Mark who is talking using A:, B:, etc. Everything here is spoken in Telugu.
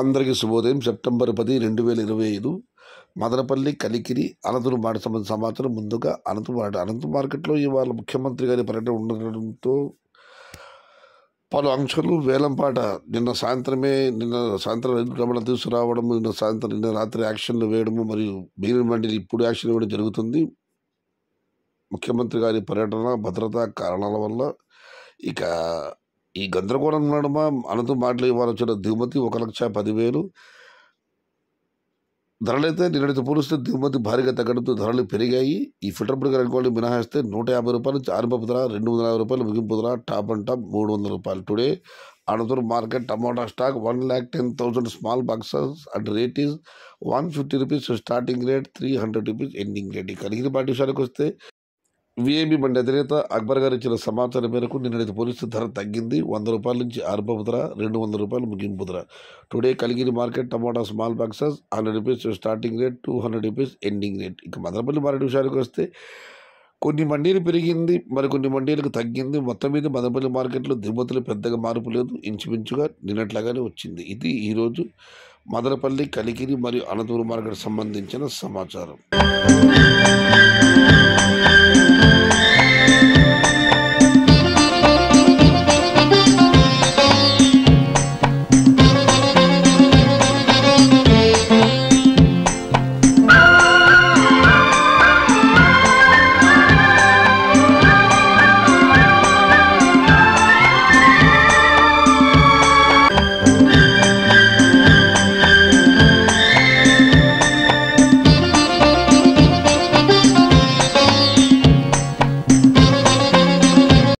A: అందరికీ శుభోదయం. సెప్టెంబర్ 10, 2025 మదనపల్లి, కలికిరి, అనంతపురం మాట సంబంధించిన సమాచారం. ముందుగా అనంతపురం మార్కెట్లో ఇవాళ ముఖ్యమంత్రి గారి పర్యటన ఉండడంతో పలు ఆంక్షలు వేలంపాట నిన్న సాయంత్రం రైతు రమణ తీసుకురావడం, నిన్న రాత్రి యాక్షన్లు వేయడము మరియు మిగిలిన మండలి ఇప్పుడు యాక్షన్ ఇవ్వడం జరుగుతుంది. ముఖ్యమంత్రి గారి పర్యటన భద్రతా కారణాల వల్ల ఇక ఈ గందరగోళం నడుమ అనంతపురం మాటలు ఇవాళ వచ్చిన దిగుమతి 1,10,000. ధరలైతే నిన్నటితో పోలిస్తే దిగుమతి భారీగా తగ్గడంతో ధరలు పెరిగాయి. ఈ ఫిల్టర్ బుడ్గా అనుకోండి మినహాయిస్తే 150 రూపాయలు ఆరంభపు ధర, 250 రూపాయలు ముగింపు ధర, టాప్ అండ్ టాప్ 300 రూపాయలు. Today Anantapuram market tomato stock 1,10,000 small boxes and rate is 150 rupees starting rate, 300 rupees ending rate. ఈ కలిగిన పార్టీ విషయానికి వస్తే విఐబి మండి అధినేత అక్బర్ గారు ఇచ్చిన సమాచారం మేరకు నిన్నటి పోలిస్తే ధర తగ్గింది. 100 రూపాయల నుంచి ఆరంభపు ధర, 200 రూపాయలు ముగింపు ధర. టుడే కలిగిరి మార్కెట్ టమాటా small boxes 100 rupees starting rate, 200 rupees ending rate. ఇక మదనపల్లి మార్కెట్ విషయానికి వస్తే కొన్ని మండీలు పెరిగింది, మరికొన్ని మండీలకు తగ్గింది. మొత్తం మీద మదనపల్లి మార్కెట్లో దిగుమతులు పెద్దగా మార్పు లేదు, ఇంచుమించుగా నిన్నట్లాగానే వచ్చింది. ఇది ఈరోజు మదనపల్లి, కలికిరి మరియు అనంతపురం మార్కెట్ సంబంధించిన సమాచారం.